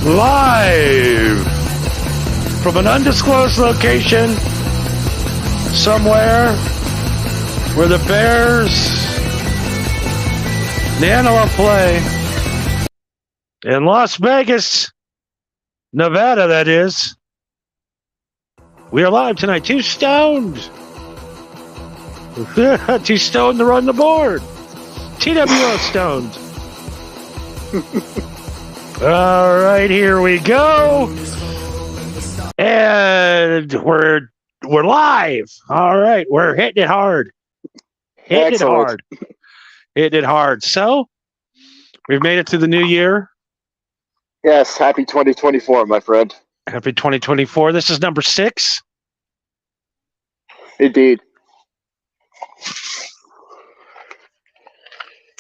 Live from an undisclosed location somewhere where the Bears and the Antelope play in Las Vegas, Nevada, that is. We are live tonight. Too stoned. Too stoned to run the board. TWO stoned. All right, here we go. And we're live. All right, we're hitting it hard. Hitting it hard. So, we've made it to the new year. Yes, happy 2024, my friend. Happy 2024. This is number 6. Indeed.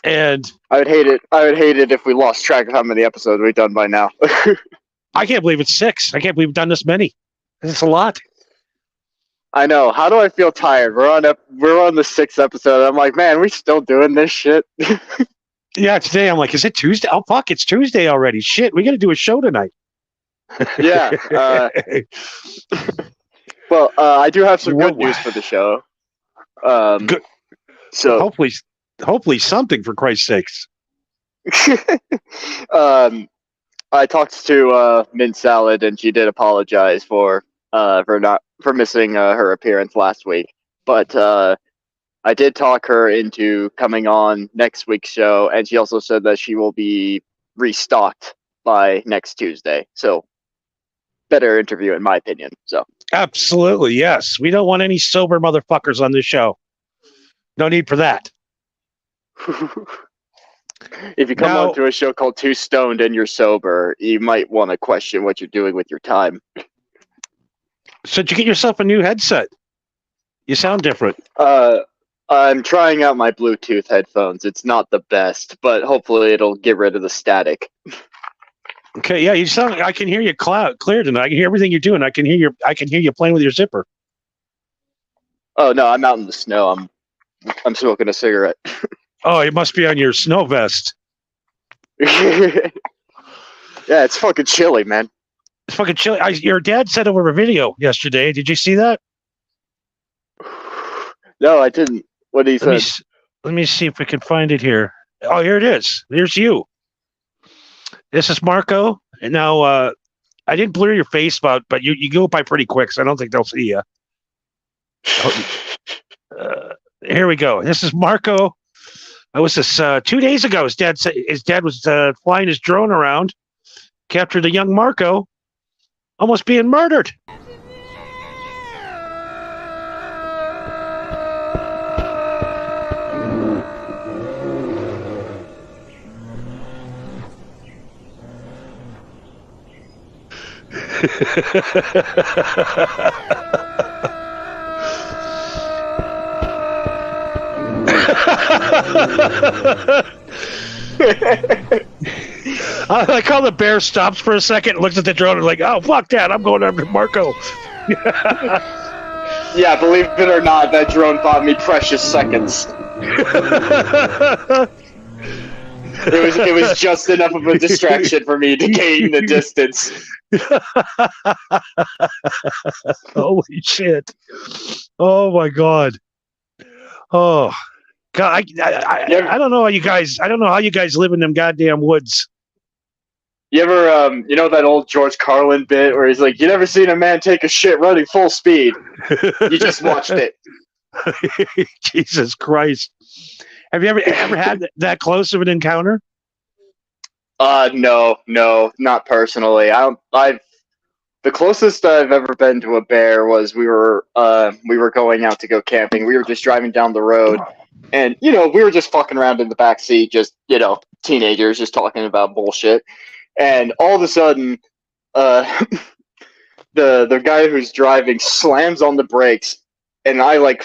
And I would hate it if we lost track of how many episodes we've done by now. I can't believe it's 6. I can't believe we've done this many. It's a lot. I know. How do I feel tired? We're on the 6th episode. I'm like, man, we still doing this shit. Yeah, today I'm like, is it Tuesday? Oh fuck, it's Tuesday already. Shit, we got to do a show tonight. Yeah. Well, I do have some good news for the show. Good. So hopefully something, for Christ's sakes. I talked to Mint Salad, and she did apologize for missing her appearance last week. But I did talk her into coming on next week's show, and she also said that she will be restocked by next Tuesday. So, better interview, in my opinion. So, absolutely, yes. We don't want any sober motherfuckers on this show. No need for that. If you come on to a show called Too Stoned and you're sober, you might want to question what you're doing with your time. So did you get yourself a new headset? You sound different. I'm trying out my Bluetooth headphones. It's not the best, but hopefully it'll get rid of the static. Okay, yeah, you sound. I can hear you clear tonight. I can hear everything you're doing. I can hear you playing with your zipper. Oh no, I'm out in the snow. I'm smoking a cigarette. Oh, it must be on your snow vest. Yeah, it's fucking chilly, man. It's fucking chilly. Your dad sent over a video yesterday. Did you see that? No, I didn't. What did he say? Let me see if we can find it here. Oh, here it is. Here's you. This is Marco. And now, I didn't blur your face, but you go by pretty quick, so I don't think they'll see you. Here we go. This is Marco. It was this 2 days ago. His dad was flying his drone around, captured a young Marco, almost being murdered. I like how the bear stops for a second, looks at the drone, and like, oh fuck that, I'm going after Marco. Yeah, believe it or not, that drone bought me precious seconds. It was just enough of a distraction for me to gain the distance. Holy shit! Oh my god! Oh god! I don't know how you guys. I don't know how you guys live in them goddamn woods. You ever, you know that old George Carlin bit where he's like, "You never seen a man take a shit running full speed. You just watched it." Jesus Christ! Have you ever had that close of an encounter? No, not personally. I've the closest I've ever been to a bear was we were going out to go camping. We were just driving down the road, and we were just fucking around in the back seat, just teenagers just talking about bullshit. And all of a sudden, uh, the guy who's driving slams on the brakes, and I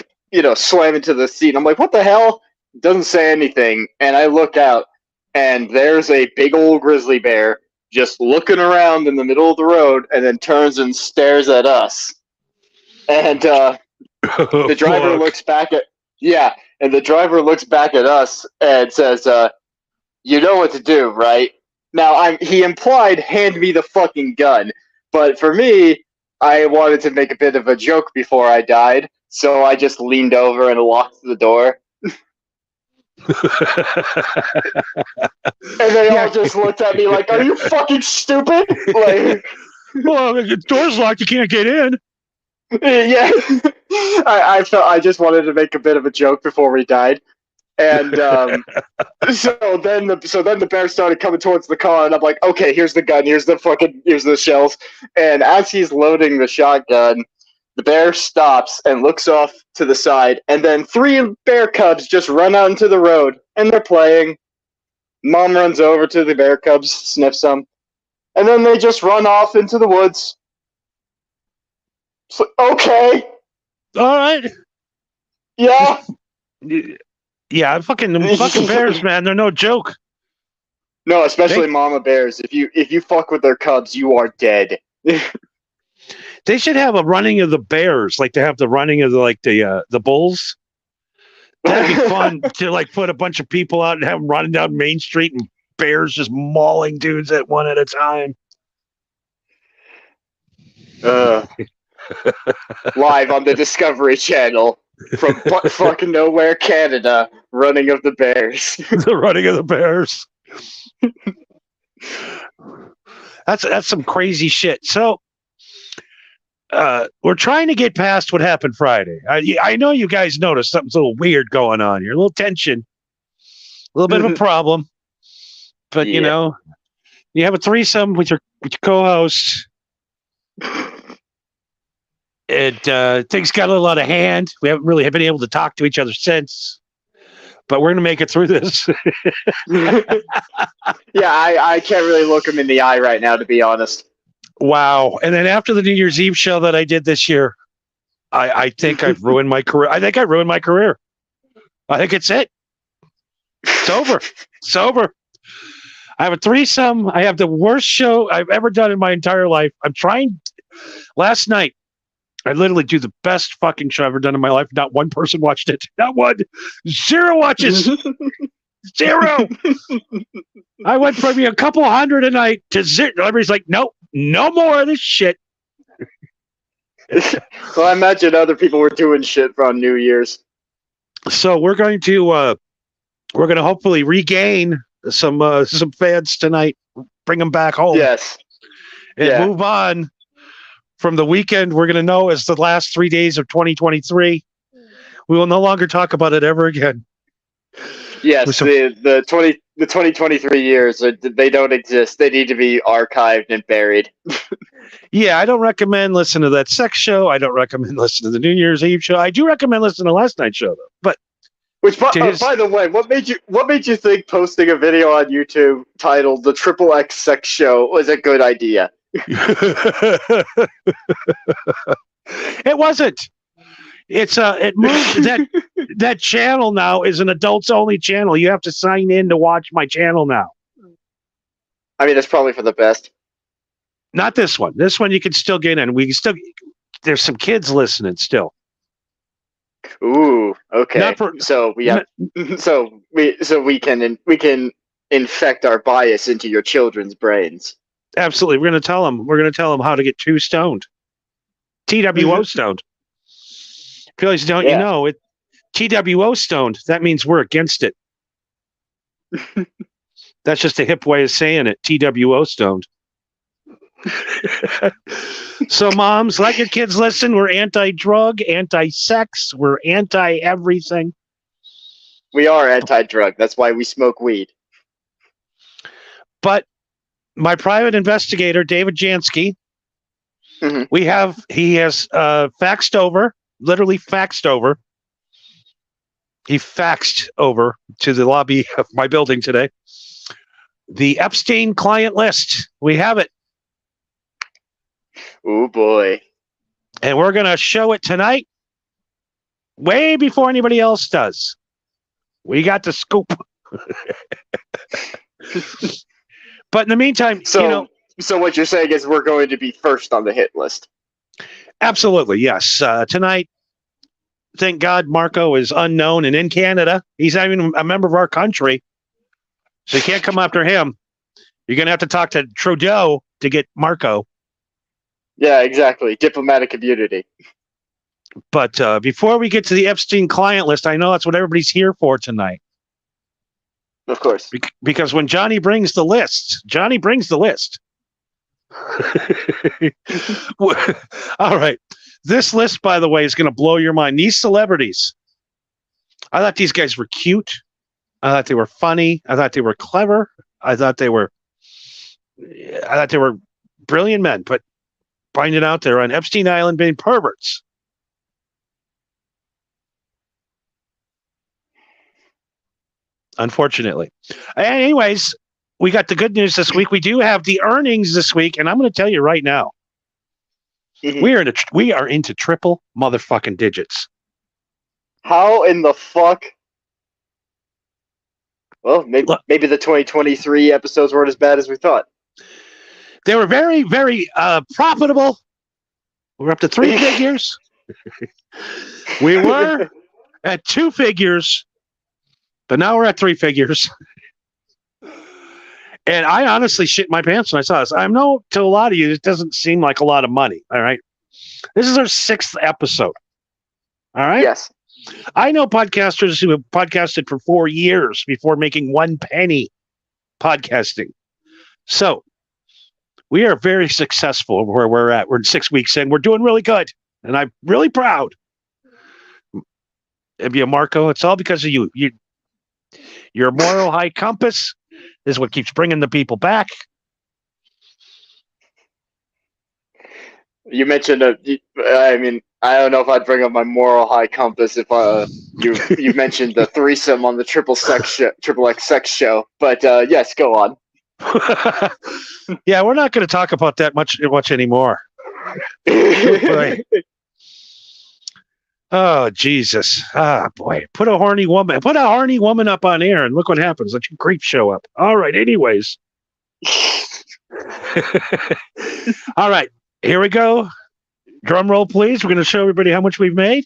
slam into the seat. I'm like, what the hell? Doesn't say anything, and I look out, and there's a big old grizzly bear just looking around in the middle of the road, and then turns and stares at us. And the driver looks back at and the driver looks back at us and says, "You know what to do, right?" Now he implied, "Hand me the fucking gun," but for me, I wanted to make a bit of a joke before I died, so I just leaned over and locked the door. And they all just looked at me like, "Are you fucking stupid?" Like, well, the door's locked. You can't get in. Yeah, I just wanted to make a bit of a joke before we died, and so then the bear started coming towards the car, and I'm like, "Okay, here's the gun, here's the shells," and as he's loading the shotgun, the bear stops and looks off to the side, and then 3 bear cubs just run out into the road, and they're playing. Mom runs over to the bear cubs, sniffs them, and then they just run off into the woods. So, okay. All right. Yeah. Yeah, fucking bears, man. They're no joke. No, especially mama bears. If you fuck with their cubs, you are dead. They should have a running of the bears, like they have the running of the bulls. That'd be fun to put a bunch of people out and have them running down Main Street and bears just mauling dudes at one at a time. Live on the Discovery Channel from fucking nowhere, Canada. Running of the bears. The running of the bears. That's some crazy shit. So we're trying to get past what happened Friday. I know you guys noticed something's a little weird going on here. A little tension. A little bit of a problem. But, you have a threesome with your co-host. Things got a little out of hand. We haven't really been able to talk to each other since. But we're going to make it through this. Yeah, I can't really look him in the eye right now, to be honest. Wow. And then after the New Year's Eve show that I did this year, I think I've ruined my career. I think I ruined my career. I think it's it. It's over. It's over. I have a threesome. I have the worst show I've ever done in my entire life. I'm trying. Last night, I literally do the best fucking show I've ever done in my life. Not one person watched it. Not one. 0 watches. 0. I went from a couple hundred a night to 0. Everybody's like, nope, no more of this shit. Well, I imagine other people were doing shit on New Year's. So we're going to hopefully regain some fans tonight. Bring them back home. Yes. And move on from the weekend. We're going to know as the last 3 days of 2023. We will no longer talk about it ever again. Yes, the 2023 years, they don't exist. They need to be archived and buried. Yeah, I don't recommend listening to that sex show. I don't recommend listening to the New Year's Eve show. I do recommend listening to last night's show, though. But by the way, what made you think posting a video on YouTube titled "The Triple X Sex Show" was a good idea? It wasn't. It moved that channel now is an adults only channel. You have to sign in to watch my channel now. I mean, that's probably for the best. Not this one. This one you can still get in. There's some kids listening still. Ooh, okay. So we can infect our bias into your children's brains. Absolutely. We're going to tell them how to get too stoned. TWO stoned. Felix, don't you know it? TWO stoned. That means we're against it. That's just a hip way of saying it. TWO stoned. So, moms, let your kids listen. We're anti-drug, anti-sex. We're anti-everything. We are anti-drug. That's why we smoke weed. But my private investigator, David Jansky, he has faxed over, literally faxed over. He faxed over to the lobby of my building today. The Epstein client list. We have it. Oh, boy. And we're going to show it tonight, way before anybody else does. We got the scoop. But in the meantime, so what you're saying is we're going to be first on the hit list. Absolutely, yes. Tonight, thank God Marco is unknown and in Canada. He's not even a member of our country. So you can't come after him. You're going to have to talk to Trudeau to get Marco. Yeah, exactly. Diplomatic immunity. But before we get to the Epstein client list, I know that's what everybody's here for tonight. Of course. Because when Johnny brings the list. All right. This list, by the way, is going to blow your mind. These celebrities, I thought these guys were cute. I thought they were funny. I thought they were clever. I thought they were brilliant men, but finding out they're on Epstein Island being perverts. Unfortunately. Anyways, we got the good news this week. We do have the earnings this week, and I'm going to tell you right now, we are into triple motherfucking digits. How in the fuck? Well, maybe the 2023 episodes weren't as bad as we thought. They were very, very profitable. We're up to 3 figures. We were at 2 figures, but now we're at 3 figures. And I honestly shit my pants when I saw this. I know to a lot of you, it doesn't seem like a lot of money. All right. This is our 6th episode. All right. Yes. I know podcasters who have podcasted for 4 years before making 1 penny podcasting. So we are very successful where we're at. We're 6 weeks in. We're doing really good. And I'm really proud. Marco, it's all because of you. Your moral high compass is what keeps bringing the people back. You mentioned, I don't know if I'd bring up my moral high compass if you mentioned the threesome on the Triple X Sex show. But yes, go on. Yeah, we're not going to talk about that much anymore. Oh, Jesus. Ah, boy. Put a horny woman up on air and look what happens. Let your creep show up. All right. Anyways. All right. Here we go. Drum roll, please. We're going to show everybody how much we've made.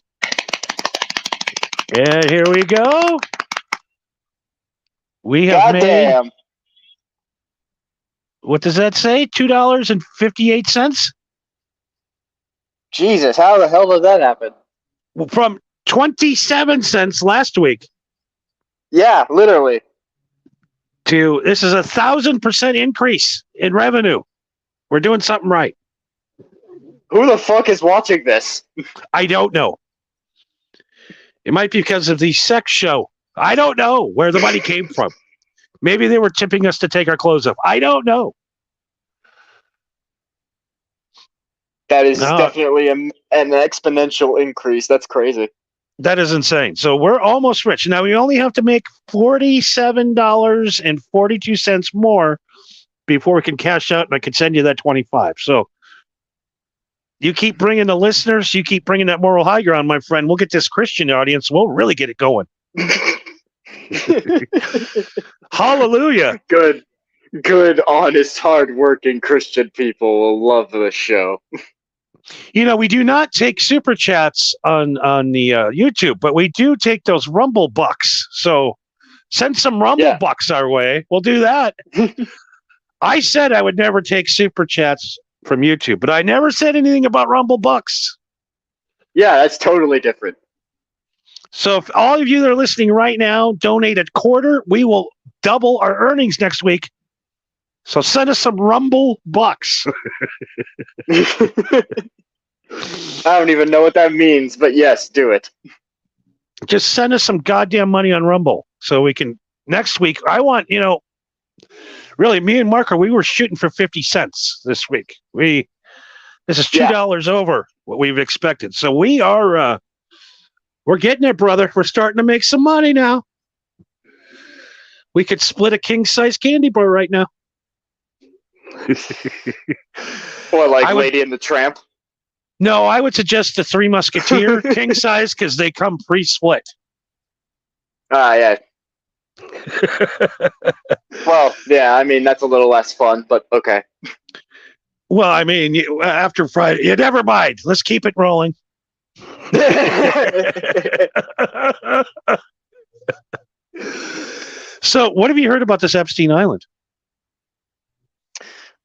And here we go. We have made. What does that say? $2.58? Jesus, how the hell did that happen? From 27 cents last week. Yeah, literally. This is 1,000% increase in revenue. We're doing something right. Who the fuck is watching this? I don't know. It might be because of the sex show. I don't know where the money came from. Maybe they were tipping us to take our clothes off. I don't know. That is definitely an exponential increase. That's crazy. That is insane. So we're almost rich. Now we only have to make $47.42 more before we can cash out, and I can send you that 25. So you keep bringing the listeners, you keep bringing that moral high ground, my friend. We'll get this Christian audience. We'll really get it going. Hallelujah. Good, honest, hardworking Christian people will love this show. We do not take super chats on the YouTube, but we do take those Rumble bucks. So send some Rumble bucks our way. We'll do that. I said I would never take super chats from YouTube, but I never said anything about Rumble bucks. Yeah, that's totally different. So if all of you that are listening right now donate a quarter, we will double our earnings next week. So send us some Rumble bucks. I don't even know what that means, but yes, do it. Just send us some goddamn money on Rumble so we can next week. I want, really, me and Marco, we were shooting for 50 cents this week. This is $2 over what we've expected. So we are we're getting it, brother. We're starting to make some money now. We could split a king size candy bar right now. Or like Lady and the Tramp. No, I would suggest the Three Musketeer king size because they come pre-split. Yeah. Well, yeah, I mean, that's a little less fun, but okay. Well, I mean, after Friday, never mind. Let's keep it rolling. So, what have you heard about this Epstein Island?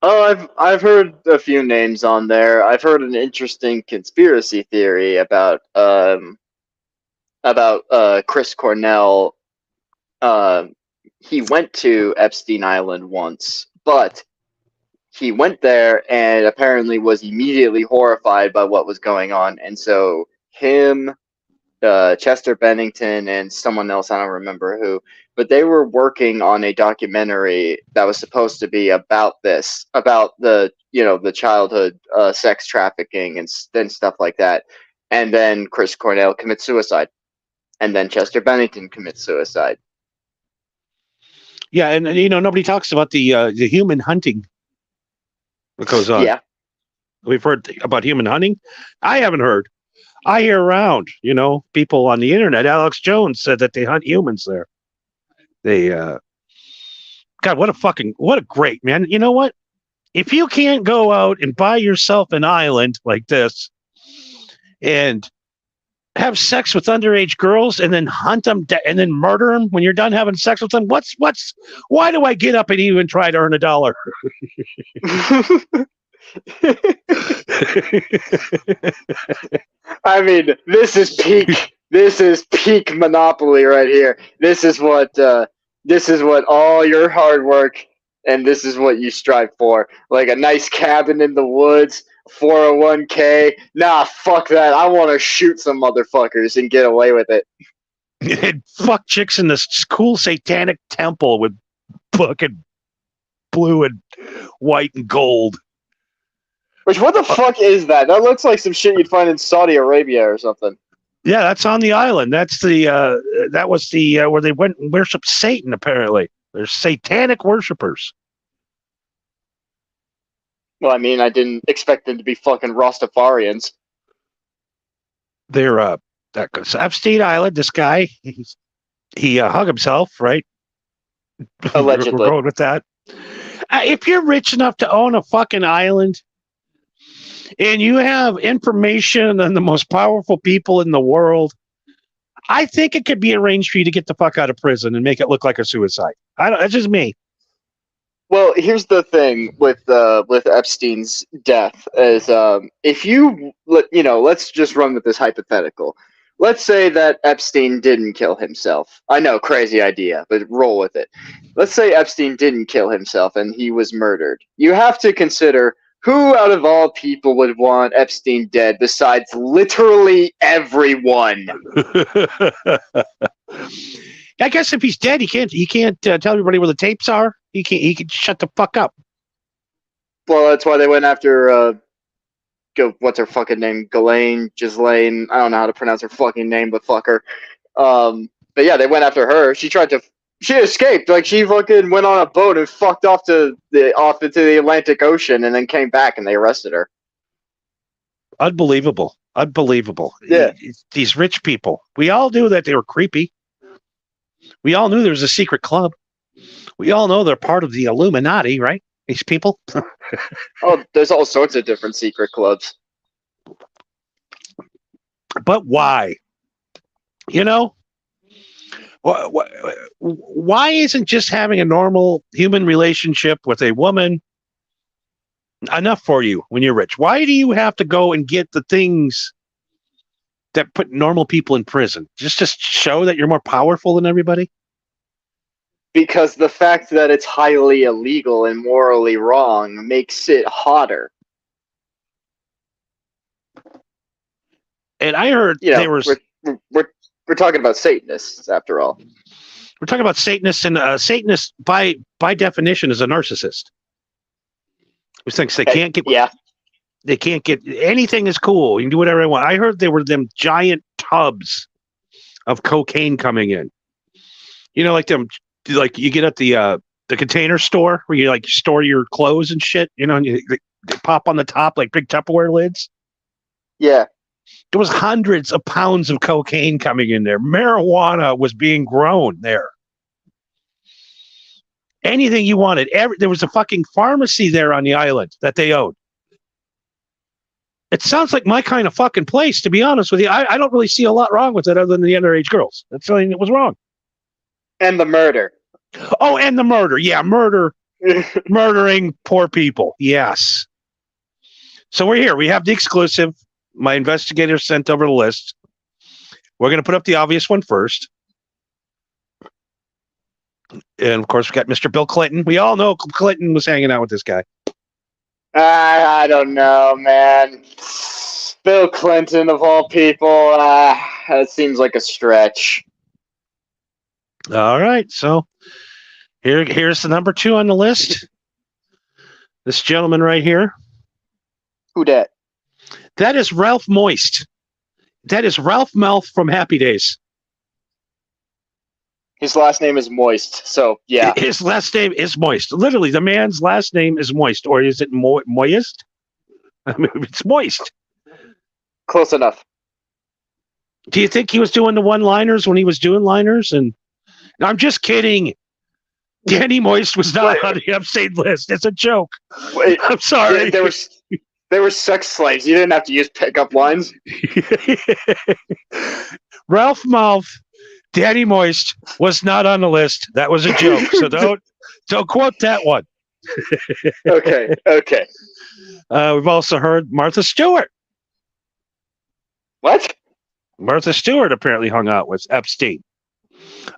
Oh, I've heard a few names on there. I've heard an interesting conspiracy theory about Chris Cornell. He went to Epstein Island once, but he went there and apparently was immediately horrified by what was going on, and so him, Chester Bennington, and someone else, I don't remember who, but they were working on a documentary that was supposed to be about this, about the childhood sex trafficking and stuff like that. And then Chris Cornell commits suicide, and then Chester Bennington commits suicide. Yeah, and nobody talks about the human hunting that goes on. Yeah, we've heard about human hunting. I haven't heard. I hear around, people on the internet. Alex Jones said that they hunt humans there. They, God, what a great, man. You know what? If you can't go out and buy yourself an island like this and have sex with underage girls and then hunt them and then murder them when you're done having sex with them, why do I get up and even try to earn $1? I mean, this is peak Monopoly right here. This is what all your hard work, and this is what you strive for. Like a nice cabin in the woods, 401k. Nah, fuck that. I want to shoot some motherfuckers and get away with it. And fuck chicks in this cool satanic temple with fucking blue and white and gold. Which, what the fuck is that? That looks like some shit you'd find in Saudi Arabia or something. Yeah, that's on the island. That's that was the where they went and worshiped Satan. Apparently, they're satanic worshipers. Well, I mean, I didn't expect them to be fucking Rastafarians. They're so Epstein Island. This guy, he hung himself, right? Allegedly. We're going with that. If you're rich enough to own a fucking island, and you have information on the most powerful people in the world, I think it could be arranged for you to get the fuck out of prison and make it look like a suicide. That's just me. Well, here's the thing with Epstein's death is if let's just run with this hypothetical. Let's say that Epstein didn't kill himself. I know, crazy idea, but roll with it. Let's say Epstein didn't kill himself and he was murdered. You have to consider who out of all people would want Epstein dead besides literally everyone. I guess if he's dead, he can't tell everybody where the tapes are. He can shut the fuck up. Well, that's why they went after what's her fucking name? Ghislaine. I don't know how to pronounce her fucking name, but fuck her. But yeah, they went after her. She escaped. Like, she fucking went on a boat and fucked off into the Atlantic Ocean and then came back and they arrested her. Unbelievable. Yeah. These rich people. We all knew that they were creepy. We all knew there was a secret club. We all know they're part of the Illuminati, right? These people. Oh, there's all sorts of different secret clubs. But why? Why isn't just having a normal human relationship with a woman enough for you when you're rich? Why do you have to go and get the things that put normal people in prison? Just to show that you're more powerful than everybody? Because the fact that it's highly illegal and morally wrong makes it hotter. And I heard there was... We're talking about Satanists, after all. We're talking about Satanists, and Satanist, by definition, is a narcissist. Who thinks they can't get... Yeah. They can't get... Anything is cool. You can do whatever they want. I heard there were them giant tubs of cocaine coming in. You know, like them... Like you get at the Container Store where you like store your clothes and shit, you know, and they pop on the top like big Tupperware lids. Yeah. There was hundreds of pounds of cocaine coming in there. Marijuana was being grown there. Anything you wanted. There was a fucking pharmacy there on the island that they owned. It sounds like my kind of fucking place, to be honest with you. I don't really see a lot wrong with it other than the underage girls. That's something that was wrong. And the murder. Oh, and the murder. Yeah, murdering poor people. Yes. So we're here. We have the exclusive. My investigator sent over the list. We're going to put up the obvious one first. And, of course, we got Mr. Bill Clinton. We all know Clinton was hanging out with this guy. I don't know, man. Bill Clinton, of all people, that seems like a stretch. All right, so here's the number 2 on the list. This gentleman right here. Who dat? That is Ralph Moist. That is Ralph Mouth from Happy Days. His last name is Moist, so yeah. His last name is Moist. Literally, the man's last name is Moist, or is it Moist? I mean, it's Moist. Close enough. Do you think he was doing the one-liners when he was doing liners? And no, I'm just kidding. Danny Moist was not on the Epstein list. It's a joke. Wait, I'm sorry. They were sex slaves. You didn't have to use pickup lines. Ralph Mouth, Danny Moist was not on the list. That was a joke. So don't quote that one. Okay. We've also heard Martha Stewart. What? Martha Stewart apparently hung out with Epstein.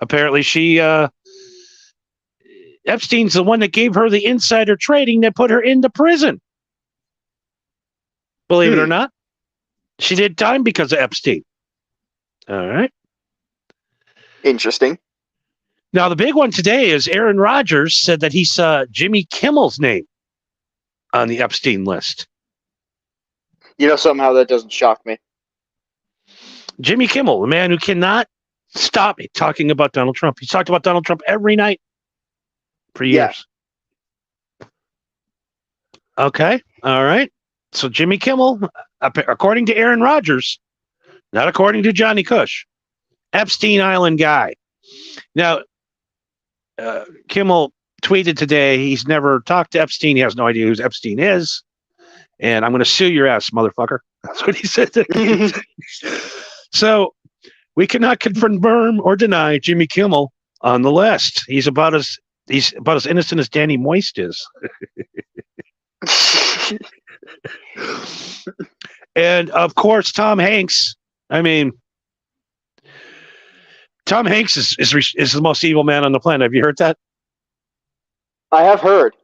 Apparently Epstein's the one that gave her the insider trading that put her into prison. Believe it or not. She did time because of Epstein. All right. Interesting. Now, the big one today is Aaron Rodgers said that he saw Jimmy Kimmel's name on the Epstein list. You know, somehow that doesn't shock me. Jimmy Kimmel, the man who cannot stop talking about Donald Trump. He's talked about Donald Trump every night for years. Yeah. Okay. All right. So Jimmy Kimmel, according to Aaron Rodgers, not according to Johnny Cush, Epstein Island guy. Now, Kimmel tweeted today he's never talked to Epstein. He has no idea who Epstein is. And I'm going to sue your ass, motherfucker. That's what he said. So we cannot confirm or deny Jimmy Kimmel on the list. He's about as innocent as Danny Moist is. And of course, Tom Hanks. I mean, Tom Hanks is the most evil man on the planet. Have you heard that? I have heard.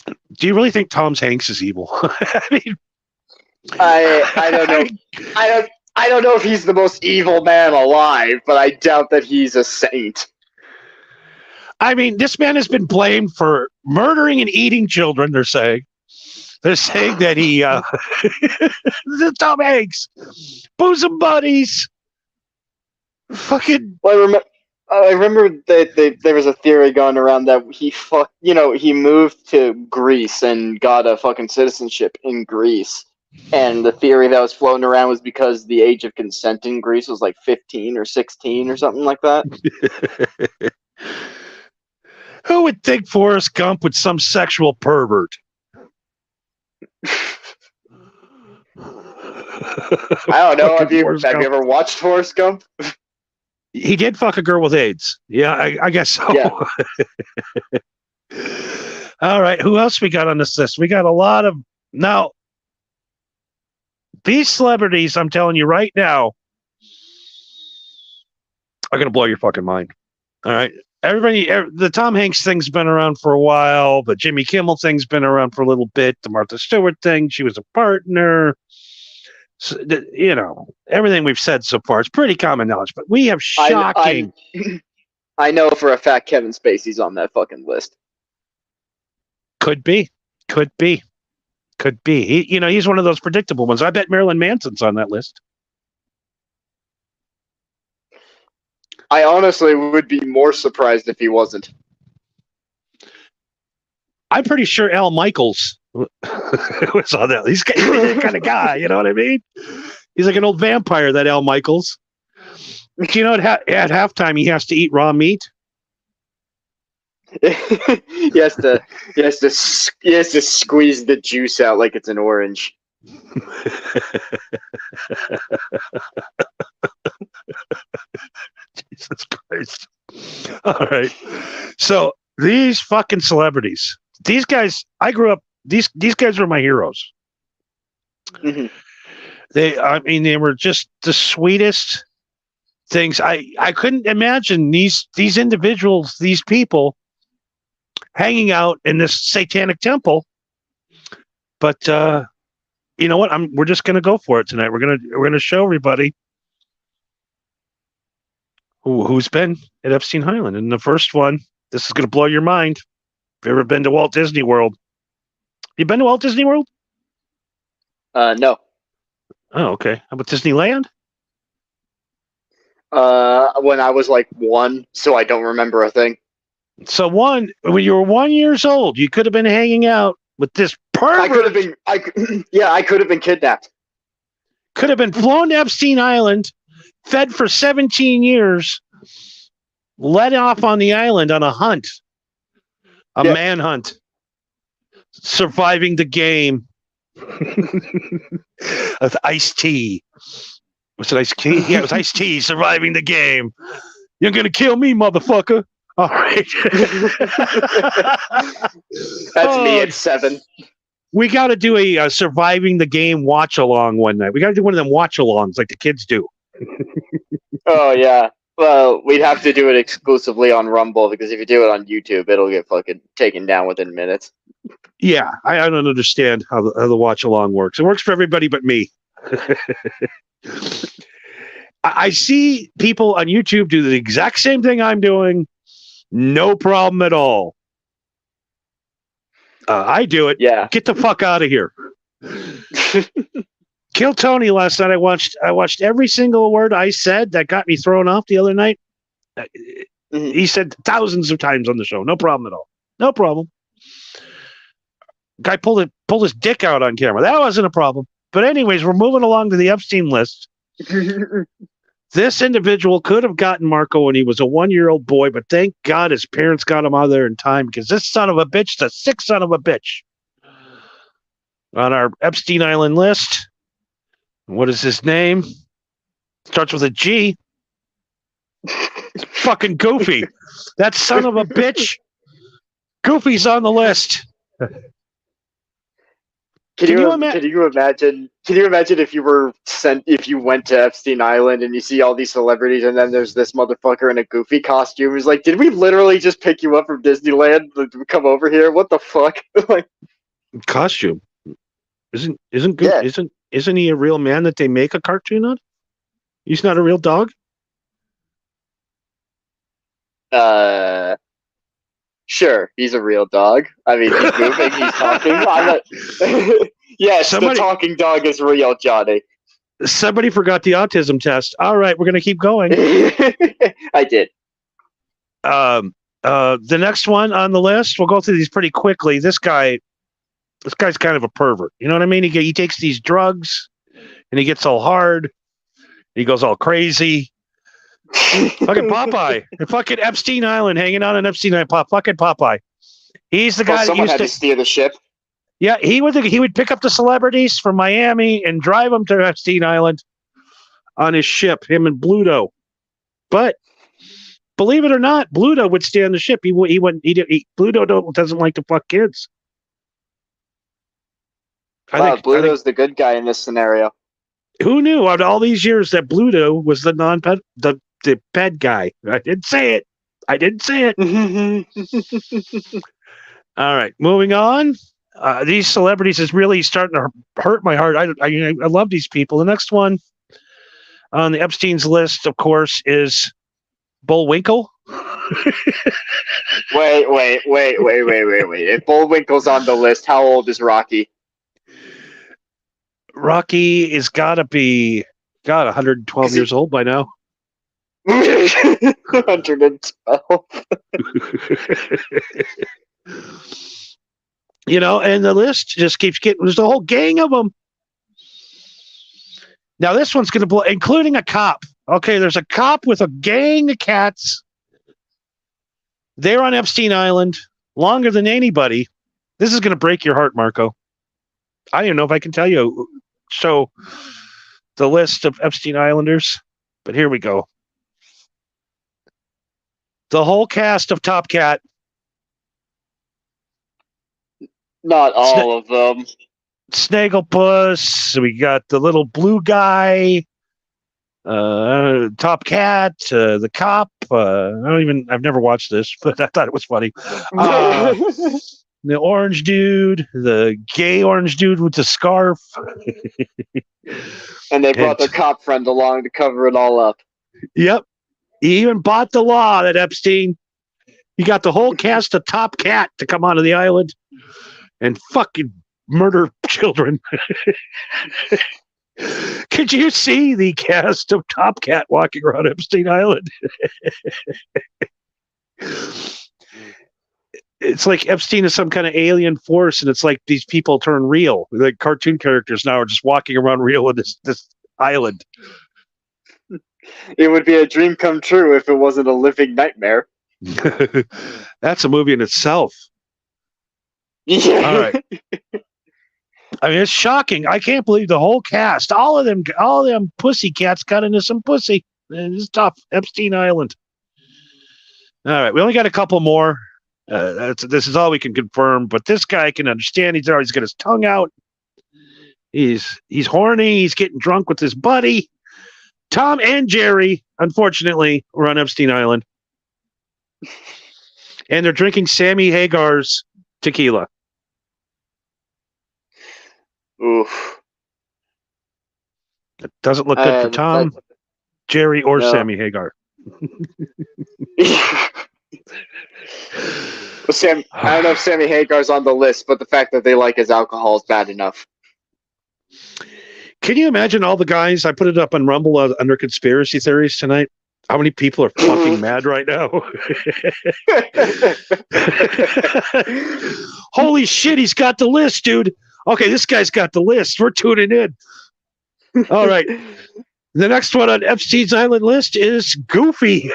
Do you really think Tom Hanks is evil? I mean, I don't know. I don't know if he's the most evil man alive, but I doubt that he's a saint. I mean, this man has been blamed for murdering and eating children. They're saying that he, Tom Hanks, bosom buddies, fucking. Well, I remember that there was a theory going around that he moved to Greece and got a fucking citizenship in Greece. And the theory that was floating around was because the age of consent in Greece was like 15 or 16 or something like that. Who would think Forrest Gump was some sexual pervert? I don't know. Have you ever watched Forrest Gump? He did fuck a girl with AIDS. Yeah, I guess so. Yeah. All right. Who else we got on this list? We got a lot of... Now, these celebrities, I'm telling you right now, are going to blow your fucking mind. All right. The Tom Hanks thing's been around for a while. The Jimmy Kimmel thing's been around for a little bit. The Martha Stewart thing, she was a partner. So, everything we've said so far is pretty common knowledge, but we have shocking. I know for a fact Kevin Spacey's on that fucking list. Could be. He's one of those predictable ones. I bet Marilyn Manson's on that list. I honestly would be more surprised if he wasn't. I'm pretty sure Al Michaels was on that. He's that kind of guy, you know what I mean? He's like an old vampire, that Al Michaels. Do you know at halftime he has to eat raw meat? he has to squeeze the juice out like it's an orange. Jesus Christ. All right. So these fucking celebrities, these guys, I grew up, these guys were my heroes. Mm-hmm. They were just the sweetest things. I couldn't imagine these individuals, these people hanging out in this satanic temple. But you know what? We're just going to go for it tonight. We're going to show everybody who's been at Epstein Island. And the first one, this is going to blow your mind. Have you ever been to Walt Disney World? You been to Walt Disney World? No. Oh, okay. How about Disneyland? When I was like 1, so I don't remember a thing. So when you were 1 year old, you could have been hanging out with this pervert. I could have been kidnapped. Could have been flown to Epstein Island, fed for 17 years, let off on the island on a hunt, manhunt, surviving the game with Ice-T. Was it Ice-T? Yeah, it was Ice-T, surviving the game. You're going to kill me, motherfucker. All right. That's me at 7. We got to do a surviving the game watch along one night. We got to do one of them watch alongs like the kids do. Oh, yeah. Well, we'd have to do it exclusively on Rumble, because if you do it on YouTube, it'll get fucking taken down within minutes. Yeah, I don't understand how the watch along works. It works for everybody but me. I see people on YouTube do the exact same thing I'm doing. No problem at all. I do it. Yeah. Get the fuck out of here. Kill Tony last night. I watched every single word I said that got me thrown off the other night. He said thousands of times on the show. No problem at all. No problem. Guy pulled his dick out on camera. That wasn't a problem. But anyways, we're moving along to the Epstein list. This individual could have gotten Marco when he was a 1-year-old boy, but thank God his parents got him out of there in time, because this son of a bitch, the sick son of a bitch, on our Epstein Island list. What is his name? Starts with a G. It's fucking Goofy. That son of a bitch. Goofy's on the list. Can you imagine if you went to Epstein Island and you see all these celebrities, and then there's this motherfucker in a Goofy costume who's like, did we literally just pick you up from Disneyland to come over here? What the fuck? Like, costume. Isn't he a real man that they make a cartoon of? He's not a real dog? Sure, he's a real dog. I mean, he's moving, he's talking. Yes, the talking dog is real, Johnny. Somebody forgot the autism test. All right, we're going to keep going. I did. The next one on the list, we'll go through these pretty quickly. This guy's kind of a pervert. You know what I mean? He takes these drugs, and he gets all hard. He goes all crazy. Fucking Popeye. Fucking Epstein Island, hanging out on Epstein Island. Fucking Popeye. He's the guy that used to steer the ship. Yeah, he would pick up the celebrities from Miami and drive them to Epstein Island on his ship, him and Bluto. But believe it or not, Bluto would stay on the ship. Bluto doesn't like to fuck kids. Bluto's the good guy in this scenario. Who knew out of all these years that Bluto was the non-ped, the ped guy? I didn't say it. I didn't say it. All right, moving on. These celebrities is really starting to hurt my heart. I love these people. The next one on the Epstein's list, of course, is Bullwinkle. Wait. If Bullwinkle's on the list, how old is Rocky? Rocky is gotta be 112 years old by now. 112. And the list just keeps getting. There's a whole gang of them. Now this one's going to blow, including a cop. Okay, there's a cop with a gang of cats. They're on Epstein Island longer than anybody. This is going to break your heart, Marco. I don't even know if I can tell you. So, the list of Epstein Islanders, but here we go. The whole cast of Top Cat. Not all of them. Snagglepuss. We got the little blue guy. Top Cat. The cop. I've never watched this, but I thought it was funny. The orange dude. The gay orange dude with the scarf. And they brought their cop friend along to cover it all up. Yep. He even bought the law that Epstein. He got the whole cast of Top Cat to come onto the island and fucking murder children. Could you see the cast of Top Cat walking around Epstein Island? It's like Epstein is some kind of alien force, and it's like these people turn real. Like cartoon characters now are just walking around real on this island. It would be a dream come true if it wasn't a living nightmare. That's a movie in itself. Yeah. All right. I mean, it's shocking. I can't believe the whole cast, all of them pussy cats got into some pussy. It's tough. Epstein Island. All right. We only got a couple more. This is all we can confirm, but this guy can understand. He's always got his tongue out. He's horny. He's getting drunk with his buddy. Tom and Jerry, unfortunately, were on Epstein Island. And they're drinking Sammy Hagar's tequila. Oof. It doesn't look good for Tom, Jerry, or Sammy Hagar. Well, I don't know if Sammy Hagar's on the list, but the fact that they like his alcohol is bad enough. Can you imagine all the guys? I put it up on Rumble under conspiracy theories tonight. How many people are fucking mad right now? Holy shit, he's got the list, dude. Okay, this guy's got the list. We're tuning in. All right. The next one on Epstein's Island list is Goofy.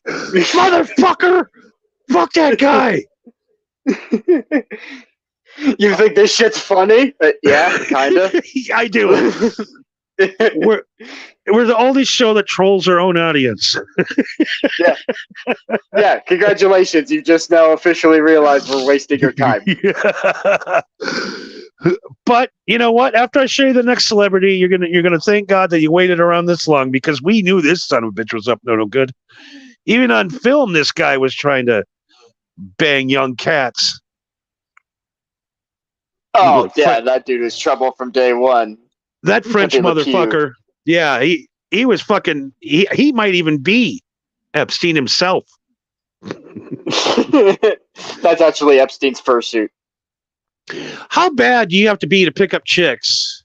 Motherfucker! Fuck that guy. You think this shit's funny? Yeah, kind of. I do. We're the only show that trolls our own audience. Yeah, congratulations. You just now officially realized we're wasting your time. Yeah. But you know what? After I show you the next celebrity, you're gonna thank God that you waited around this long, because we knew this son of a bitch was up no good. Even on film, this guy was trying to bang young cats. Oh yeah, that dude was trouble from day one. That French motherfucker. Yeah, he was fucking. He might even be Epstein himself. That's actually Epstein's fursuit. How bad do you have to be to pick up chicks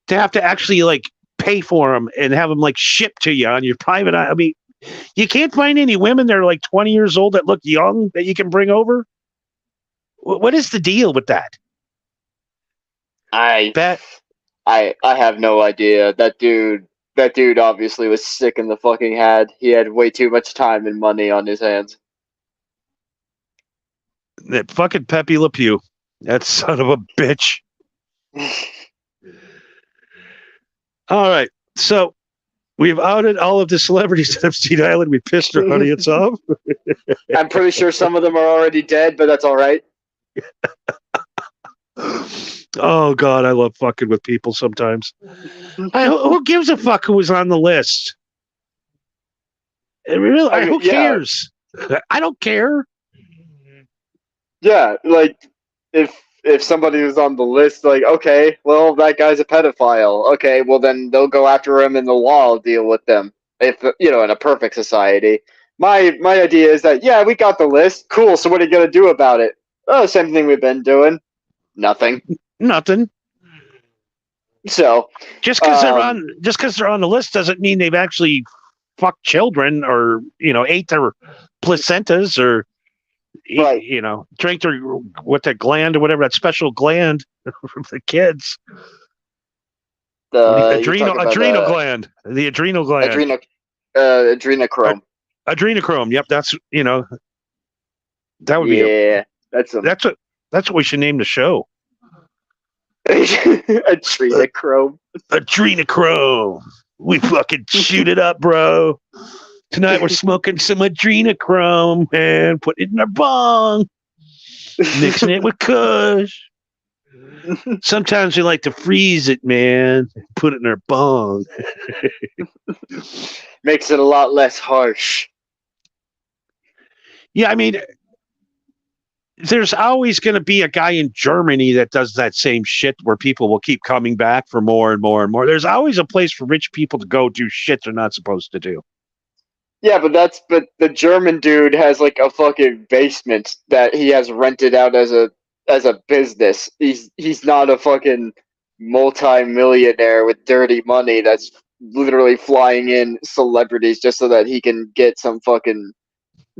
to have to actually like pay for them and have them like shipped to you on your private? I mean, you can't find any women that are like 20 years old that look young that you can bring over. What is the deal with that? I have no idea. That dude obviously was sick in the fucking head. He had way too much time and money on his hands. That fucking Pepe Le Pew. That son of a bitch. All right. So we've outed all of the celebrities at Epstein Island. We pissed our audience off. I'm pretty sure some of them are already dead, but that's all right. Oh God, I love fucking with people sometimes. Who gives a fuck who was on the list? Really, I mean, who cares? I don't care. yeah, like if somebody was on the list, like, okay, well, that guy's a pedophile. Okay, well then they'll go after him and the law will deal with them. If in a perfect society. My idea is that yeah, we got the list. Cool. So what are you gonna do about it? Oh, same thing we've been doing. Nothing. Nothing. So Just because they're on the list doesn't mean they've actually fucked children or ate their placentas or right. drink their that gland or whatever, that special gland from the kids. Adrenal gland. The adrenal gland. Adrenochrome. Adrenochrome. Yep, that's that would be that's what we should name the show. Adrenochrome. Adrenochrome. We fucking shoot it up, bro. Tonight we're smoking some adrenochrome and put it in our bong, mixing it with Kush. Sometimes we like to freeze it, man. Put it in our bong. Makes it a lot less harsh. Yeah, I mean, there's always going to be a guy in Germany that does that same shit where people will keep coming back for more and more and more. There's always a place for rich people to go do shit they're not supposed to do. Yeah, but the German dude has like a fucking basement that he has rented out as a business. He's not a fucking multi-millionaire with dirty money that's literally flying in celebrities just so that he can get some fucking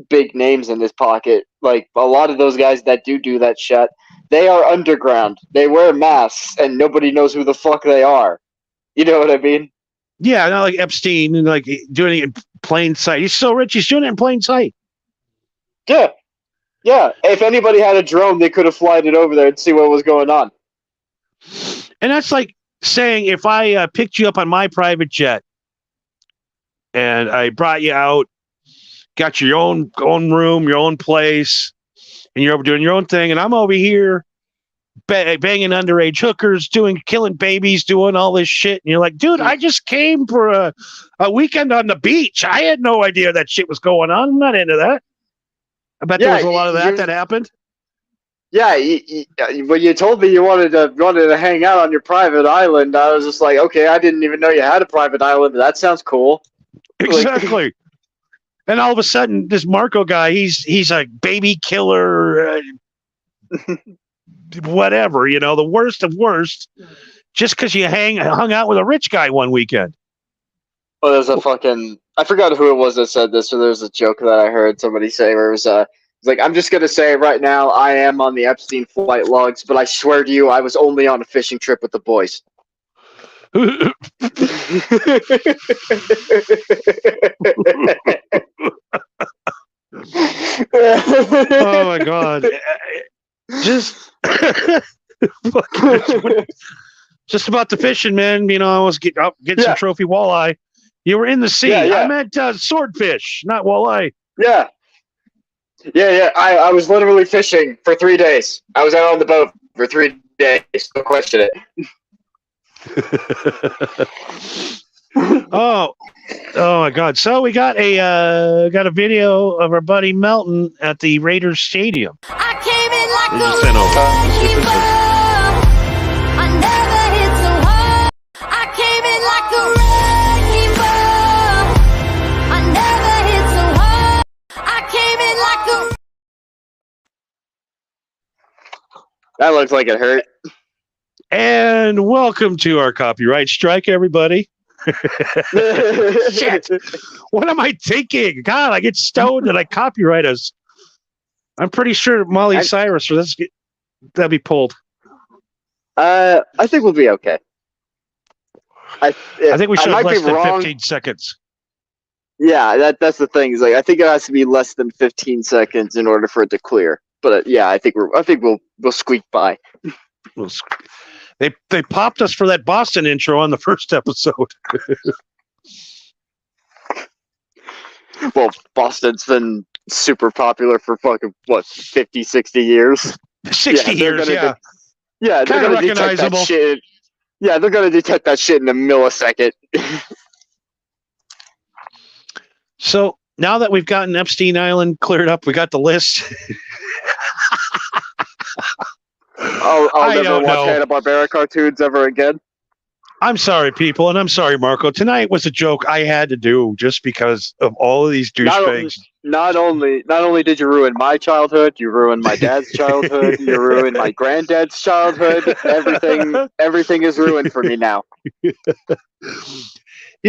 big names in his pocket. Like a lot of those guys that do that shit, they are underground. They wear masks and nobody knows who the fuck they are. You know what I mean? Yeah, not like Epstein and like doing it in plain sight. He's so rich, he's doing it in plain sight. Yeah. Yeah. If anybody had a drone, they could have flown it over there and see what was going on. And that's like saying if I picked you up on my private jet and I brought you out, got your own room, your own place, and you're over doing your own thing, and I'm over here banging underage hookers, killing babies, doing all this shit, and you're like, dude, I just came for a weekend on the beach. I had no idea that shit was going on. I'm not into that. I bet there was a lot of that happened. Yeah, when you told me you wanted to hang out on your private island, I was just like, okay, I didn't even know you had a private island. That sounds cool. Exactly. And all of a sudden, this Marco guy, he's a baby killer, whatever, the worst of worst, just because you hung out with a rich guy one weekend. Well, there's a fucking, I forgot who it was that said this, or there's a joke that I heard somebody say where it was, it's like, I'm just going to say right now, I am on the Epstein flight logs, but I swear to you, I was only on a fishing trip with the boys. Oh my God. Just about the fishing, man. I was getting some trophy walleye. You were in the sea. I meant swordfish, not walleye. Yeah. I was literally fishing for 3 days. I was out on the boat for 3 days. Don't question it. Oh my God! So we got a video of our buddy Melton at the Raiders stadium. I came in like I never hit so hard. I came in like a wrecking ball. I never hit so hard. I came in like a. That looks like it hurt. And welcome to our copyright strike, everybody. Shit. What am I thinking? God, I get stoned and I copyright us. I'm pretty sure Molly Cyrus, that'd be pulled. I think we'll be okay. I think we should have less than 15 seconds. Yeah, that's the thing. Is like I think it has to be less than 15 seconds in order for it to clear. But yeah, I think we'll squeak by. They popped us for that Boston intro on the first episode. Well, Boston's been super popular for fucking 50, 60 years. 60 years, yeah. Yeah, they're Kinda gonna detect that recognizable. shit. Yeah, they're gonna detect that shit in a millisecond. So now that we've gotten Epstein Island cleared up, we got the list. I'll I never don't watch know. Hanna-Barbera cartoons ever again. I'm sorry, people, and I'm sorry, Marco. Tonight was a joke I had to do just because of all of these douchebags. Not only did you ruin my childhood, you ruined my dad's childhood, you ruined my granddad's childhood. Everything is ruined for me now. You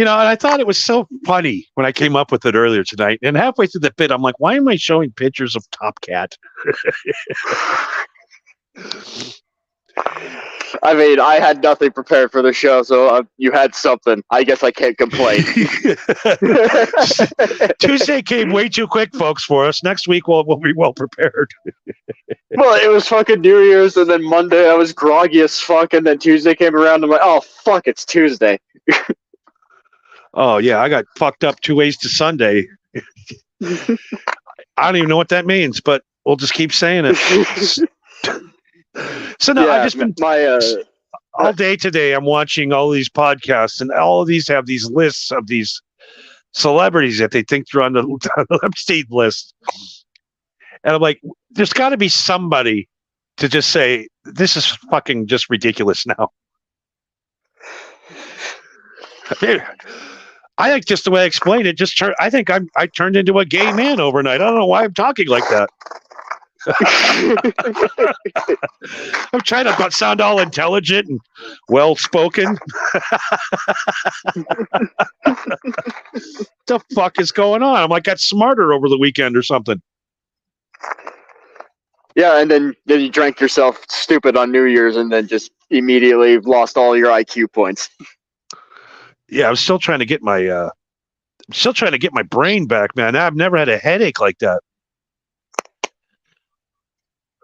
know, and I thought it was so funny when I came up with it earlier tonight. And halfway through the bit, I'm like, why am I showing pictures of Top Cat? I mean, I had nothing prepared for the show, so you had something. I guess I can't complain. Tuesday came way too quick, folks, for us. Next week, we'll be well prepared. Well, it was fucking New Year's, and then Monday I was groggy as fuck, and then Tuesday came around, and I'm like, oh, fuck, it's Tuesday. Oh, yeah, I got fucked up 2 ways to Sunday. I don't even know what that means, but we'll just keep saying it. So no, Yeah, I've just been all day today. I'm watching all these podcasts, and all of these have these lists of these celebrities that they think they're on the Epstein list, and I'm like, there's got to be somebody to just say this is fucking just ridiculous now. I think just the way I explained it, I think I turned into a gay man overnight. I don't know why I'm talking like that. I'm trying to sound all intelligent and well spoken. The fuck is going on? I'm like, got smarter over the weekend or something. Yeah, and then you drank yourself stupid on New Year's, and then just immediately lost all your IQ points. Yeah, I'm still trying to get my brain back, man. I've never had a headache like that.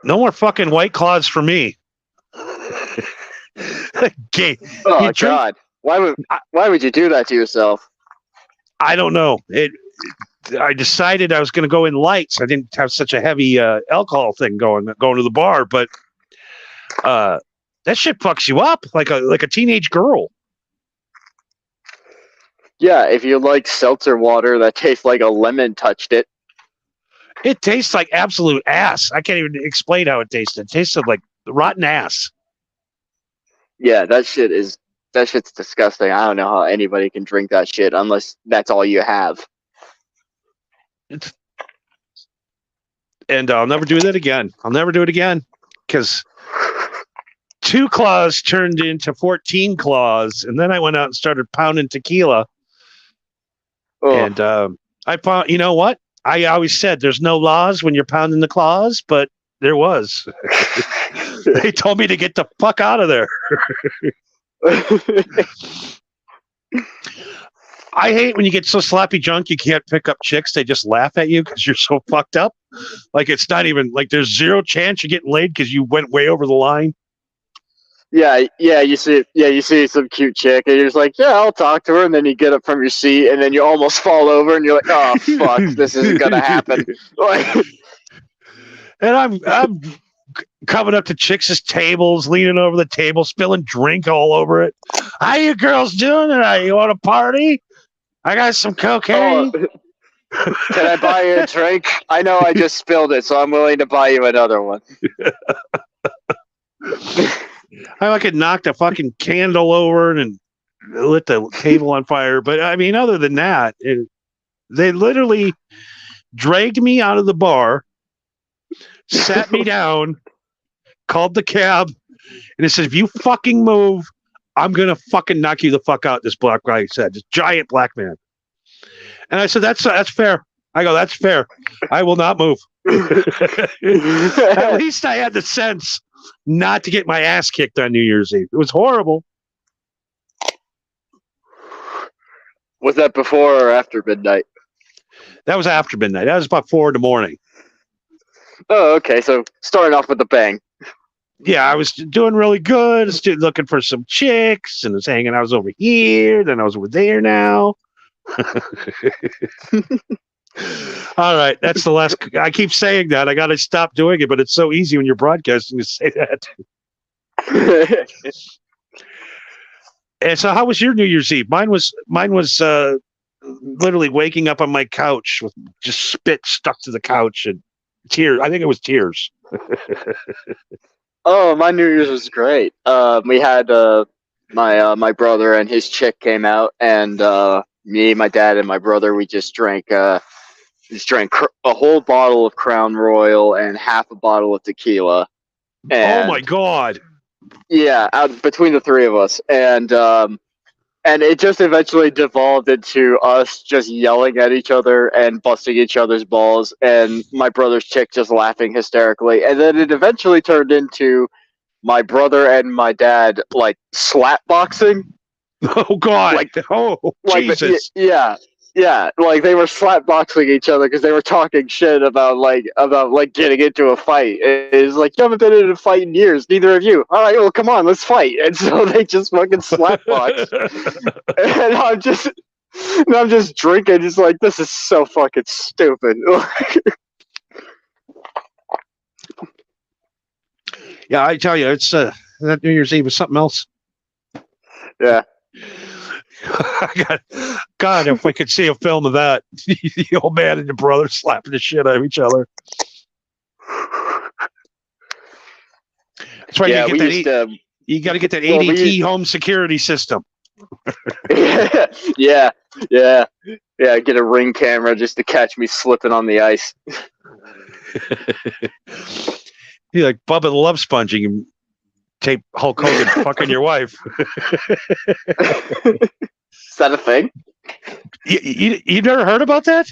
No more fucking White Claws for me. Okay. Oh God! Why would you do that to yourself? I don't know. I decided I was going to go in lights. I didn't have such a heavy alcohol thing going to the bar, but that shit fucks you up like a teenage girl. Yeah, if you like seltzer water that tastes like a lemon touched it. It tastes like absolute ass. I can't even explain how it tasted. It tasted like rotten ass. Yeah, that shit's disgusting. I don't know how anybody can drink that shit unless that's all you have. And I'll never do that again. I'll never do it again because 2 claws turned into 14 claws, and then I went out and started pounding tequila. Oh. And I found, you know what? I always said there's no laws when you're pounding the claws, but there was. They told me to get the fuck out of there. I hate when you get so sloppy drunk you can't pick up chicks. They just laugh at you because you're so fucked up. Like it's not even like there's zero chance you're getting laid because you went way over the line. Yeah. You see some cute chick, and you're just like, yeah, I'll talk to her, and then you get up from your seat, and then you almost fall over, and you're like, oh fuck, this isn't gonna happen. And I'm coming up to chicks' tables, leaning over the table, spilling drink all over it. How you girls doing tonight? You want a party? I got some cocaine. Oh, can I buy you a drink? I know I just spilled it, so I'm willing to buy you another one. I could knock the fucking candle over and lit the table on fire. But I mean, other than that, they literally dragged me out of the bar, sat me down, called the cab, and it said, if you fucking move, I'm going to fucking knock you the fuck out, this black guy said. This giant black man. And I said, that's fair. I go, that's fair. I will not move. At least I had the sense not to get my ass kicked on New Year's Eve. It was horrible. Was that before or after midnight? That was after midnight. That was about 4 a.m. Oh, okay. So starting off with a bang. Yeah, I was doing really good. I was looking for some chicks and was hanging. I was over here. Then I was over there now. All right. That's the last. I keep saying that. I got to stop doing it, but it's so easy when you're broadcasting to say that. And so, how was your New Year's Eve? Mine was literally waking up on my couch with just spit stuck to the couch and tears. I think it was tears. Oh, my New Year's was great. We had my brother and his chick came out, and me, my dad, and my brother, we just drank a whole bottle of Crown Royal and half a bottle of tequila. Oh my God! Yeah, between the three of us, and it just eventually devolved into us just yelling at each other and busting each other's balls, and my brother's chick just laughing hysterically, and then it eventually turned into my brother and my dad like slap boxing. Oh God! Jesus! Yeah, like they were slap boxing each other because they were talking shit about getting into a fight. It's like, you haven't been in a fight in years, neither of you. All right, well, come on, let's fight. And so they just fucking slap box, and I'm just drinking, just like, this is so fucking stupid. Yeah, I tell you, it's that New Year's Eve was something else. Yeah. God, if we could see a film of that, the old man and the brother slapping the shit out of each other. That's why Yeah, you got to get that ADT home security system. yeah. Get a Ring camera just to catch me slipping on the ice. You like Bubba the Love Sponge. You can tape Hulk Hogan fucking your wife. Is that a thing? You never heard about that?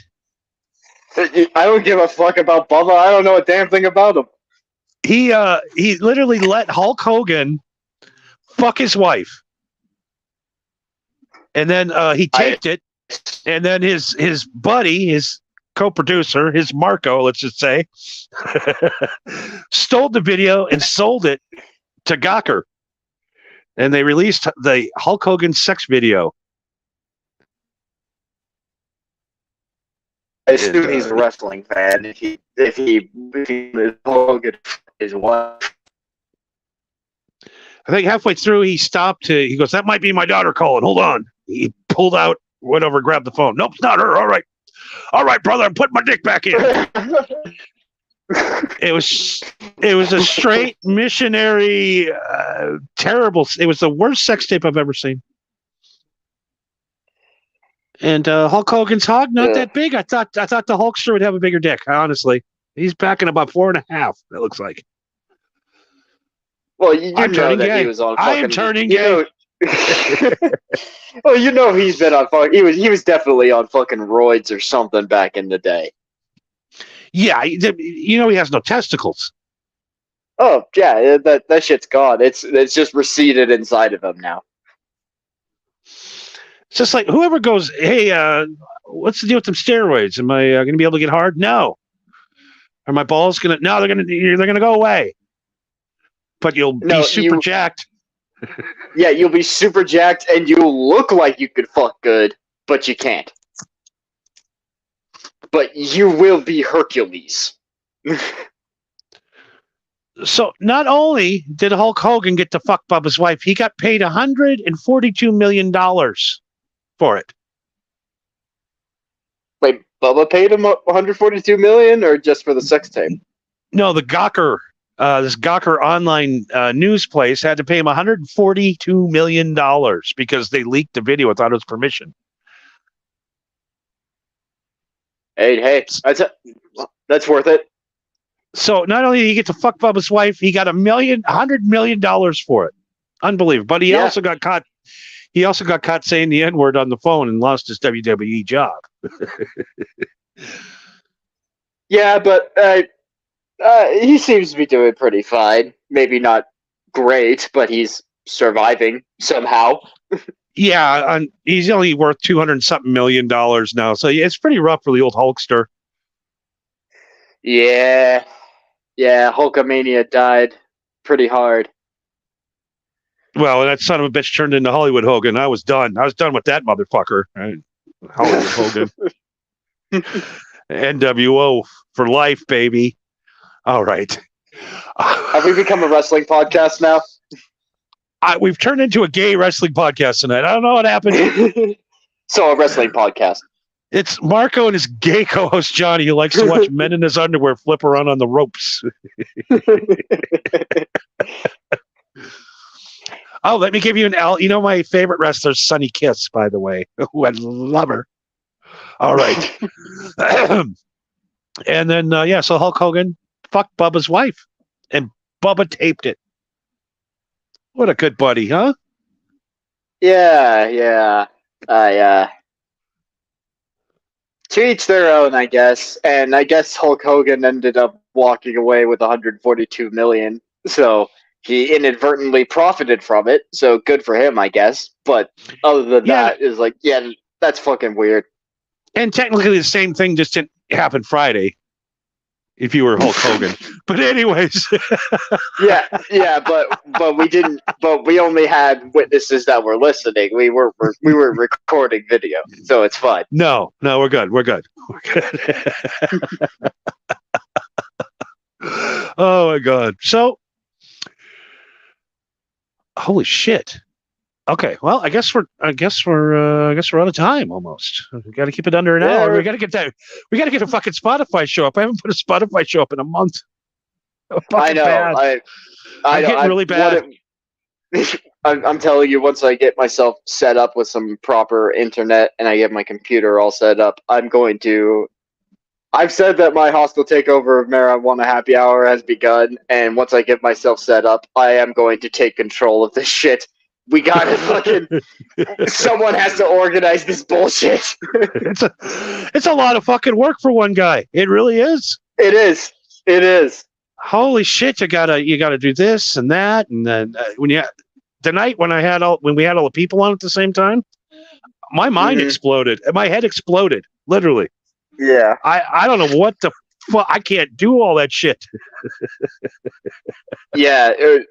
I don't give a fuck about Bubba. I don't know a damn thing about him. He literally let Hulk Hogan fuck his wife, and then he taped it, and then his buddy, his co-producer, his Marco, let's just say, stole the video and sold it to Gawker, and they released the Hulk Hogan sex video. I assume he's a wrestling fan. If he Hogan his wife. I think halfway through he stopped. He goes, "That might be my daughter calling. Hold on." He pulled out, went over, grabbed the phone. Nope, it's not her. All right, brother, I'm putting my dick back in. It was a straight missionary, terrible. It was the worst sex tape I've ever seen. And Hulk Hogan's hog, not that big. I thought the Hulkster would have a bigger dick. Honestly, he's packing about 4.5. It looks like. Well, you know that gay. He was on. I am turning gay. Well, you know he's been on. He was definitely on fucking roids or something back in the day. Yeah, you know he has no testicles. Oh yeah, that shit's gone. It's just receded inside of him now. It's just like whoever goes, hey, what's the deal with them steroids? Am I going to be able to get hard? No. Are my balls going to? No, they're going to go away. But you'll be super jacked. Yeah, you'll be super jacked, and you'll look like you could fuck good, but you can't. But you will be Hercules. So not only did Hulk Hogan get to fuck Bubba's wife, he got paid $142 million for it. Wait, Bubba paid him $142 million, or just for the sex tape? No, the Gawker, this Gawker online news place had to pay him $142 million because they leaked the video without his permission. Hey, that's worth it. So not only did he get to fuck Bubba's wife, he got $100 million for it. Unbelievable. But he also got caught. He also got caught saying the N-word on the phone and lost his WWE job. Yeah, but he seems to be doing pretty fine. Maybe not great, but he's surviving somehow. Yeah, he's only worth $200-something million now, so it's pretty rough for the old Hulkster. Yeah, Hulkamania died pretty hard. Well, that son of a bitch turned into Hollywood Hogan. I was done. I was done with that motherfucker. Hollywood Hogan. NWO for life, baby. All right. Have we become a wrestling podcast now? We've turned into a gay wrestling podcast tonight. I don't know what happened. So a wrestling podcast. It's Marco and his gay co-host Johnny, who likes to watch men in his underwear flip around on the ropes. Oh, let me give you my favorite wrestler, Sunny Kiss, by the way. I love her. All right. And then, so Hulk Hogan fucked Bubba's wife, and Bubba taped it. What a good buddy, huh? Yeah. To each their own, I guess. And I guess Hulk Hogan ended up walking away with 142 million. So he inadvertently profited from it. So good for him, I guess. But other than that, is like, yeah, that's fucking weird. And technically the same thing just didn't happen Friday. If you were Hulk Hogan, but anyways, yeah, but we didn't. But we only had witnesses that were listening. We were recording video, so it's fine. No, we're good. Oh my god! So, holy shit. Okay, well, I guess we're out of time almost. We got to keep it under an hour. We got to get that. We got to get a fucking Spotify show up. I haven't put a Spotify show up in a month. I know. Bad. I'm getting really bad. I'm telling you, once I get myself set up with some proper internet and I get my computer all set up, I'm going to. I've said that my hostile takeover of Marijuana Happy Hour has begun, and once I get myself set up, I am going to take control of this shit. We gotta fucking. Someone has to organize this bullshit. It's a lot of fucking work for one guy. It really is. It is. Holy shit! You gotta do this and that, and then when we had all the people on at the same time, my mind exploded. My head exploded, literally. Yeah. I don't know what the fuck. I can't do all that shit. Yeah, it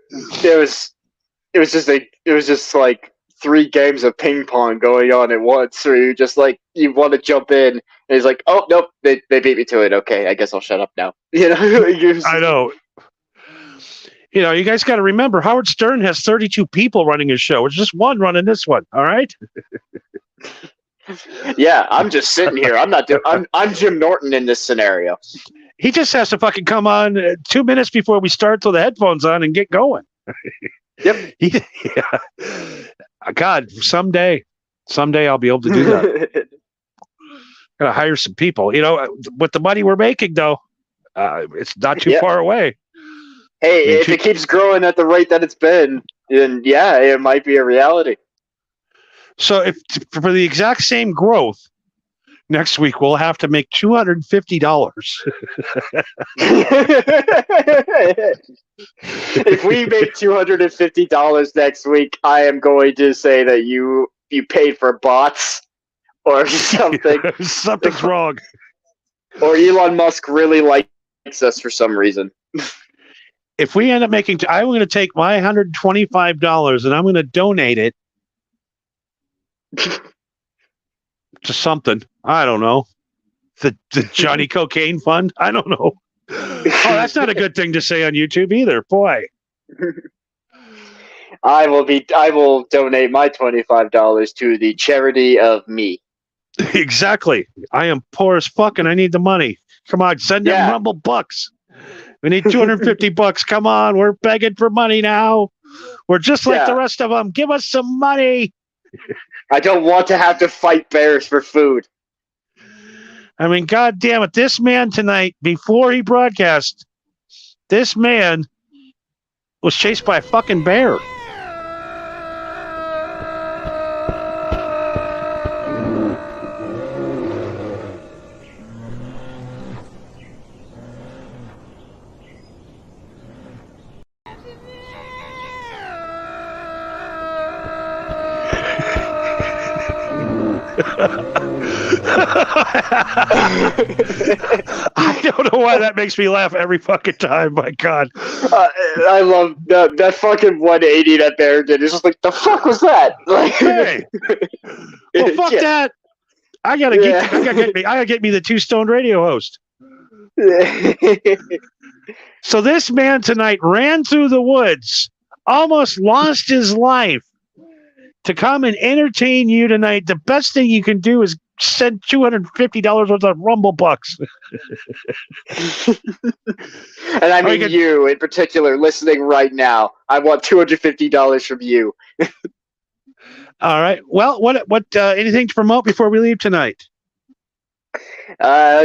was just like 3 games of ping pong going on at once, where you just like you want to jump in, and he's like, "Oh nope, they beat me to it. Okay, I guess I'll shut up now." You know, I know. You know, you guys got to remember, Howard Stern has 32 people running his show. It's just one running this one. All right. Yeah, I'm just sitting here. I'm Jim Norton in this scenario. He just has to fucking come on 2 minutes before we start, throw the headphones on, and get going. Yep. Yeah. God, someday I'll be able to do that. Gotta hire some people. You know, with the money we're making, though, it's not too far away. Hey, if it keeps growing at the rate that it's been, then yeah, it might be a reality. So, if for the exact same growth, next week we'll have to make $250. If we make $250 next week, I am going to say that you paid for bots or something. Something's wrong. Or Elon Musk really likes us for some reason. If we end up making, I'm going to take my $125 and I'm going to donate it to something. I don't know. The Johnny Cocaine Fund. I don't know. Oh, that's not a good thing to say on YouTube either. Boy. I will donate my $25 to the charity of me. Exactly. I am poor as fuck and I need the money. Come on, send them Rumble bucks. We need $250. Come on, we're begging for money now. We're just like the rest of them. Give us some money. I don't want to have to fight bears for food. I mean, God damn it. This man tonight, before he broadcast, this man was chased by a fucking bear. I don't know why that makes me laugh every fucking time. My God, I love that fucking 180 that bear did. It's just like, the fuck was that? Like, hey, well, fuck that. I gotta get me the Two Stone Radio host. So this man tonight ran through the woods almost lost his life to come and entertain you tonight. The best thing you can do is send $250 worth of Rumble Bucks. And I mean you in particular, listening right now. I want $250 from you. All right. Well, what anything to promote before we leave tonight?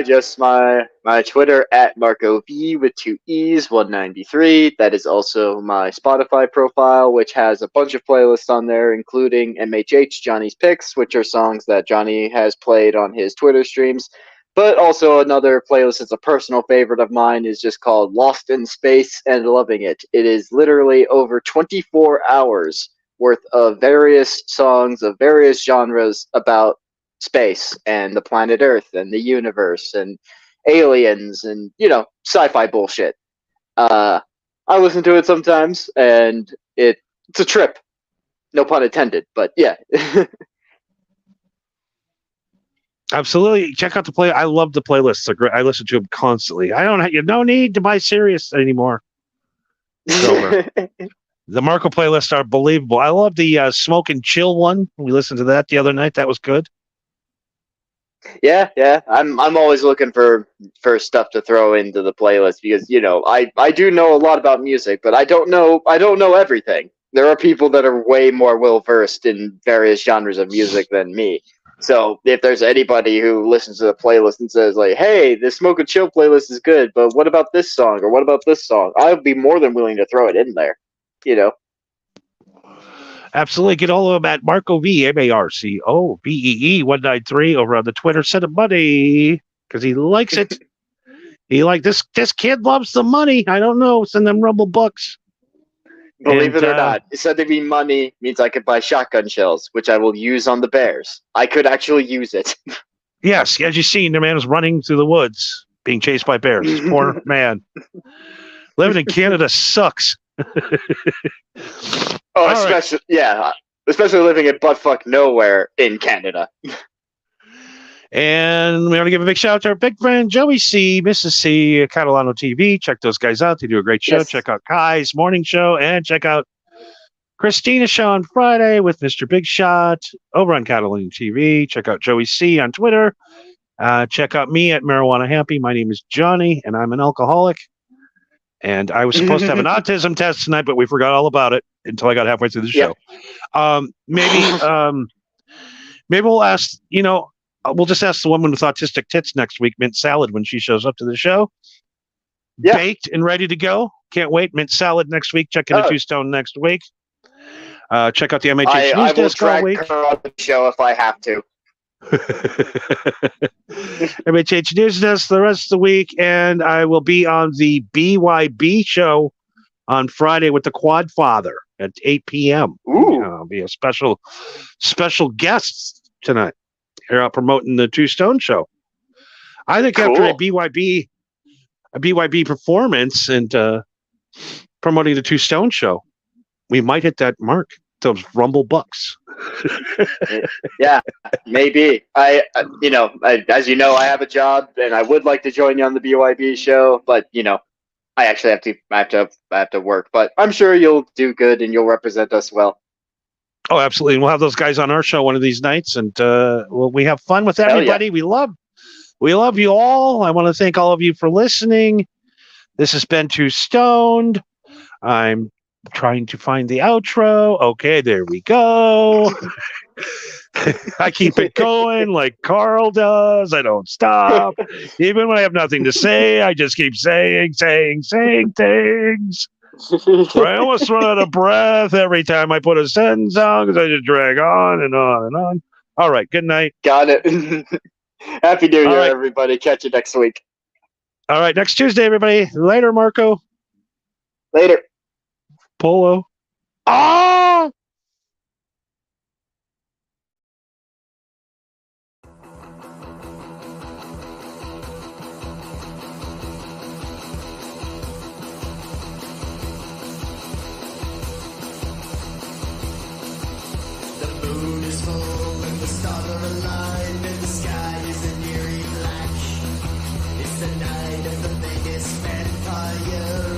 Just my Twitter at Marco V with 2 E's 193. That is also my Spotify profile, which has a bunch of playlists on there, including MHH Johnny's Picks, which are songs that Johnny has played on his Twitter streams. But also another playlist that's a personal favorite of mine is just called Lost in Space and Loving It. It is literally over 24 hours worth of various songs of various genres about space and the planet Earth and the universe and aliens and, sci-fi bullshit. I listen to it sometimes, and it's a trip. No pun intended, but yeah. Absolutely. Check out the play. I love the playlists. They're great. I listen to them constantly. You no need to buy Sirius anymore. It's over. The Marco playlists are believable. I love the Smoke and Chill one. We listened to that the other night. That was good. Yeah. I'm always looking for stuff to throw into the playlist because I do know a lot about music, but I don't know everything. There are people that are way more well versed in various genres of music than me. So if there's anybody who listens to the playlist and says like, "Hey, this Smoke and Chill playlist is good, but what about this song or what about this song?" I'll be more than willing to throw it in there. Absolutely. Get all of them at Marco V, MARCOVEE 193 over on the Twitter. Send him money because he likes it. This kid loves the money. I don't know. Send them Rumble Bucks. Believe it or not, sending me money means I could buy shotgun shells, which I will use on the bears. I could actually use it. Yes, as you've seen, the man is running through the woods, being chased by bears. This poor man. Living in Canada sucks. Especially living in buttfuck nowhere in Canada. And we want to give a big shout out to our big friend Joey C, Mrs. C, Catalano TV. Check those guys out. They do a great show. Yes. Check out Kai's morning show and check out Christina's show on Friday with Mr. Big Shot over on Catalano TV. Check out Joey C on Twitter. Check out me at Marijuana Happy. My name is Johnny and I'm an alcoholic. And I was supposed to have an autism test tonight, but we forgot all about it until I got halfway through the show. Maybe we'll ask, we'll just ask the woman with autistic tits next week, Mint Salad, when she shows up to the show. Yeah. Baked and ready to go. Can't wait. Mint Salad next week. Check in the Two Stone next week. Check out the MHH News Desk all week. I will drag her on the show if I have to. MHH News Desk the rest of the week, and I will be on the BYB show on Friday with the Quad Father at 8 p.m. Ooh. I'll be a special guest tonight. Here out promoting the Two Stone show. I think after a BYB performance and promoting the Two Stone show, we might hit that mark. Those Rumble Bucks. Yeah, maybe. As you know, I have a job and I would like to join you on the BYB show, but I actually have to work. But I'm sure you'll do good and you'll represent us well. Oh, absolutely. And we'll have those guys on our show one of these nights, and we have fun with everybody. Yeah. We love you all. I want to thank all of you for listening. This has been Too Stoned. I'm trying to find the outro. Okay, there we go. I keep it going like Carl does. I don't stop. Even when I have nothing to say, I just keep saying things. I almost run out of breath every time I put a sentence on because I just drag on and on and on. All right, good night. Got it. Happy New Year, everybody. Catch you next week. All right, next Tuesday, everybody. Later, Marco. Later. Polo. Ah! The moon is full and the stars are aligned and the sky is an eerie black. It's the night of the biggest vampire.